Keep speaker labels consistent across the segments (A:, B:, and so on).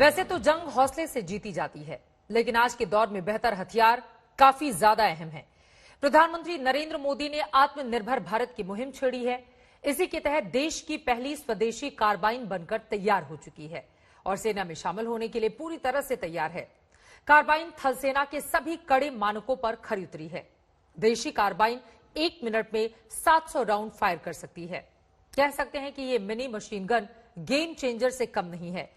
A: वैसे तो जंग हौसले से जीती जाती है, लेकिन आज के दौर में बेहतर हथियार काफी ज्यादा अहम है। प्रधानमंत्री नरेंद्र मोदी ने आत्मनिर्भर भारत की मुहिम छेड़ी है। इसी के तहत देश की पहली स्वदेशी कार्बाइन बनकर तैयार हो चुकी है और सेना में शामिल होने के लिए पूरी तरह से तैयार है। कार्बाइन थल सेना के सभी कड़े मानकों पर खरी उतरी है। देशी कार्बाइन 1 मिनट में 700 राउंड फायर कर सकती है। कह सकते हैं कि ये mini machine gun game changer से कम नहीं है।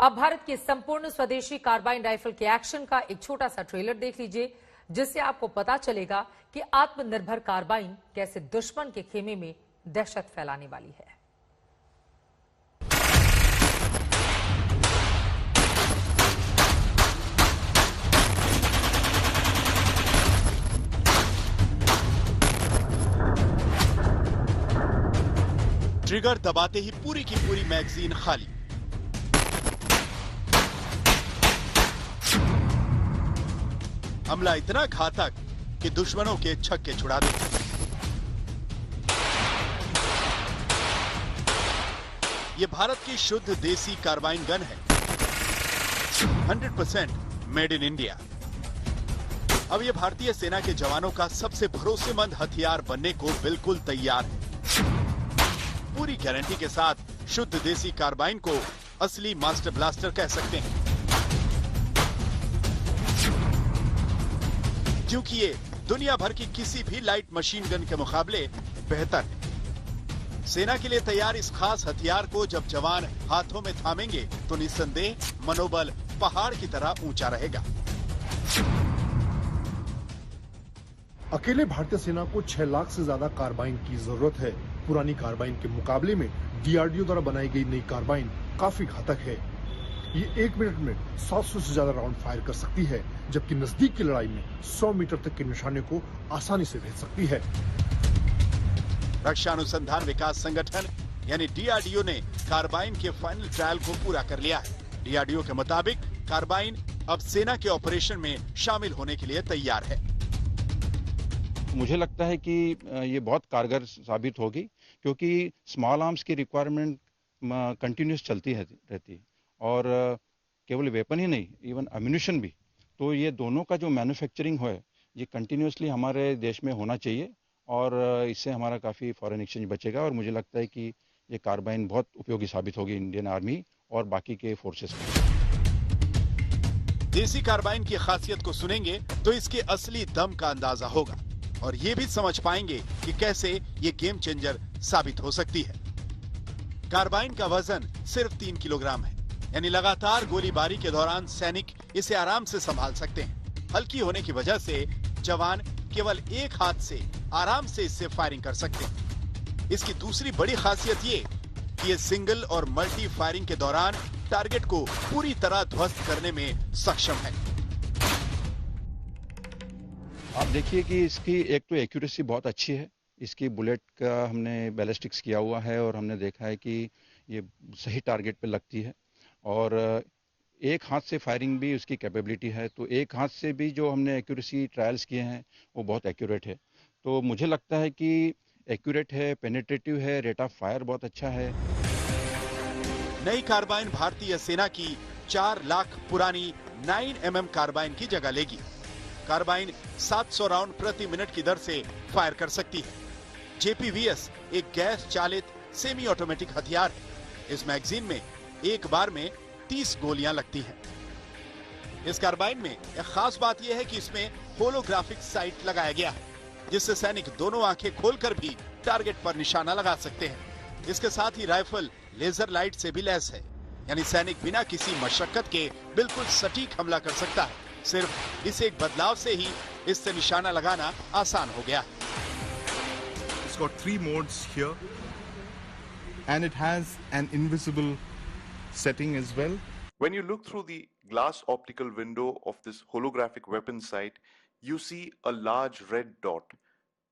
A: अब भारत की संपूर्ण स्वदेशी कार्बाइन राइफल के एक्शन का एक छोटा सा ट्रेलर देख लीजिए, जिससे आपको पता चलेगा कि आत्मनिर्भर कार्बाइन कैसे दुश्मन के खेमे में दहशत फैलाने वाली है।
B: ट्रिगर दबाते ही पूरी की पूरी मैगजीन खाली। हमला इतना घातक कि दुश्मनों के छक्के छुड़ा दे। ये भारत की शुद्ध देसी कार्बाइन गन है, 100% मेड इन इंडिया। अब ये भारतीय सेना के जवानों का सबसे भरोसेमंद हथियार बनने को बिल्कुल तैयार है। पूरी गारंटी के साथ शुद्ध देसी कार्बाइन को असली मास्टर ब्लास्टर कह सकते हैं, क्योंकि ये दुनिया भर की किसी भी लाइट मशीन गन के मुकाबले बेहतर है। सेना के लिए तैयार इस खास हथियार को जब जवान हाथों में थामेंगे तो निस्संदेह मनोबल पहाड़ की तरह ऊंचा रहेगा।
C: अकेले भारतीय सेना को 6 लाख से ज्यादा कार्बाइन की जरूरत है। पुरानी कार्बाइन के मुकाबले में डीआरडीओ द्वारा बनाई गई नई कार्बाइन काफी घातक है। ये 1 मिनट में 700 से ज्यादा राउंड फायर कर सकती है, जबकि नजदीक की लड़ाई में 100 मीटर तक के निशाने को आसानी से भेज सकती है।
B: रक्षा अनुसंधान विकास संगठन यानी डीआरडीओ ने कार्बाइन के फाइनल ट्रायल को पूरा कर लिया है। डीआरडीओ के मुताबिक कार्बाइन अब सेना के ऑपरेशन में शामिल होने के लिए तैयार है।
D: मुझे लगता है कि ये बहुत कारगर साबित होगी, क्योंकि स्मॉल आर्म्स की रिक्वायरमेंट कंटिन्यूस चलती रहती है और केवल वेपन ही नहीं, इवन अम्यूनिशन भी। तो ये दोनों का जो मैन्युफैक्चरिंग है ये कंटिन्यूसली हमारे देश में होना चाहिए और इससे हमारा काफ़ी फॉरेन एक्सचेंज बचेगा और मुझे लगता है कि ये कार्बाइन बहुत उपयोगी साबित होगी इंडियन आर्मी और बाकी के फोर्सेस में।
B: देसी कार्बाइन की खासियत को सुनेंगे तो इसके असली दम का अंदाजा होगा और ये भी समझ पाएंगे कि कैसे ये गेम चेंजर साबित हो सकती है। कार्बाइन का वजन सिर्फ 3 किलोग्राम है, यानी लगातार गोलीबारी के दौरान सैनिक इसे आराम से संभाल सकते हैं। हल्की होने की वजह से जवान केवल एक हाथ से आराम से इससे फायरिंग कर सकते हैं। इसकी दूसरी बड़ी खासियत ये कि ये सिंगल और मल्टी फायरिंग के दौरान टारगेट को पूरी तरह ध्वस्त करने में सक्षम है।
D: आप देखिए कि इसकी एक तो एक्यूरेसी बहुत अच्छी है। इसकी बुलेट का हमने बैलिस्टिक्स किया हुआ है और हमने देखा है कि ये सही टारगेट पे लगती है और एक हाथ से फायरिंग भी उसकी कैपेबिलिटी है। तो एक हाथ से भी जो हमने एक्यूरेसी ट्रायल्स किए हैं वो बहुत एक्यूरेट है। तो मुझे लगता है कि एक्यूरेट है, पेनिट्रेटिव है, रेट ऑफ फायर बहुत अच्छा है।
B: नई कार्बाइन भारतीय सेना की 4 लाख पुरानी 9mm कार्बाइन की जगह लेगी। कार्बाइन 700 राउंड प्रति मिनट की दर से फायर कर सकती है। जेपीवीएस एक गैस चालित सेमी ऑटोमेटिक हथियार है। इस मैगजीन में एक बार में 30 गोलियां लगती हैं। इस कार्बाइन में एक खास बात यह है कि इसमें होलोग्राफिक साइट लगाया गया है, जिससे सैनिक दोनों आंखें खोलकर भी टारगेट पर निशाना लगा सकते हैं। इसके साथ ही राइफल लेजर लाइट से भी लैस है, यानी सैनिक बिना किसी मशक्कत के बिल्कुल सटीक हमला कर सकता है। सिर्फ इस एक बदलाव से ही इससे निशाना लगाना आसान हो गया है।
E: It's got 3 modes here and it has an invisible setting as well.
F: When you look through the glass optical window of this holographic weapon sight, you see a large red dot,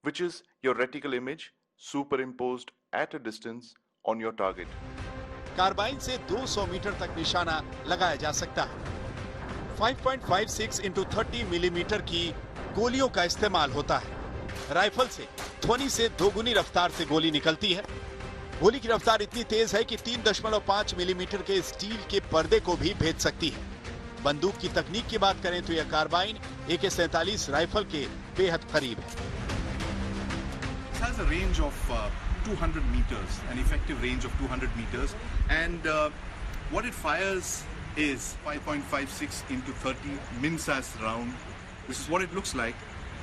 F: which is your reticle image superimposed at a distance on your target.
B: Carbine से 200 metre तक निशाना लगाया जा सकता है। 5.56 × 30 millimetre की गोलियों का इस्तेमाल होता है। राइफल से ध्वनि से दोगुनी रफ्तार से गोली निकलती है। गोली की रफ्तार इतनी तेज है कि 3.5 मिलीमीटर के स्टील के पर्दे को भी भेद सकती है। बंदूक की तकनीक की बात करें तो यह कार्बाइन AK-47 राइफल के बेहद करीब है।
E: It has a range of 200 meters, an effective range of 200 meters, and what it fires is 5.56 into 30 Minsas round. This is what it looks like.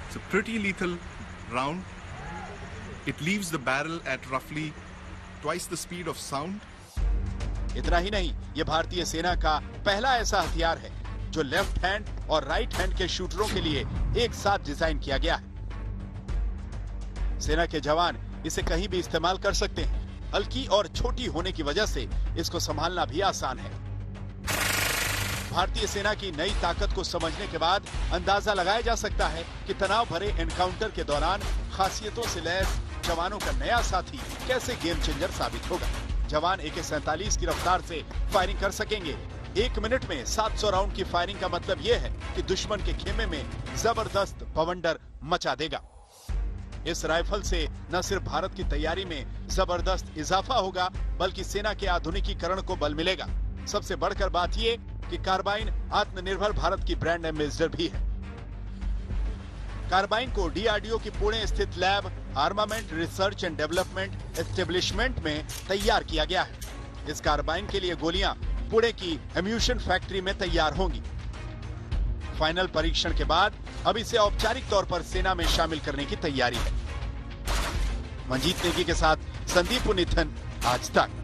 E: It's a pretty lethal round. It leaves the barrel at roughly twice the speed of sound.
B: इतना ही नहीं, यह भारतीय सेना का पहला ऐसा हथियार है जो लेफ्ट हैंड और राइट हैंड के शूटरों के लिए एक साथ डिजाइन किया गया है। सेना के जवान इसे कहीं भी इस्तेमाल कर सकते हैं। हल्की और छोटी होने की वजह से इसको संभालना भी आसान है। भारतीय सेना की नई ताकत को समझने के बाद अंदाजा लगाया जा सकता है कि तनाव भरे एनकाउंटर के दौरान खासियतों से लैस जवानों का नया साथी कैसे गेम चेंजर साबित होगा। जवान AK-47 की रफ्तार से फायरिंग कर सकेंगे। 1 मिनट में 700 राउंड की फायरिंग का मतलब यह है कि दुश्मन के खेमे में जबरदस्त बवंडर मचा देगा। इस राइफल से न सिर्फ भारत की तैयारी में जबरदस्त इजाफा होगा, बल्कि सेना के आधुनिकीकरण को बल मिलेगा। सबसे बढ़कर बात यह कि कार्बाइन आत्मनिर्भर भारत की ब्रांड एम्बेसडर भी है। कार्बाइन को DRDO की पुणे स्थित lab armament research and development establishment में तैयार किया गया है। इस कार्बाइन के लिए गोलियां पुणे की एम्यूशन फैक्ट्री में तैयार होंगी। फाइनल परीक्षण के बाद अब इसे औपचारिक तौर पर सेना में शामिल करने की तैयारी है। मंजीत नेगी के साथ संदीप पुनिथन, आज तक।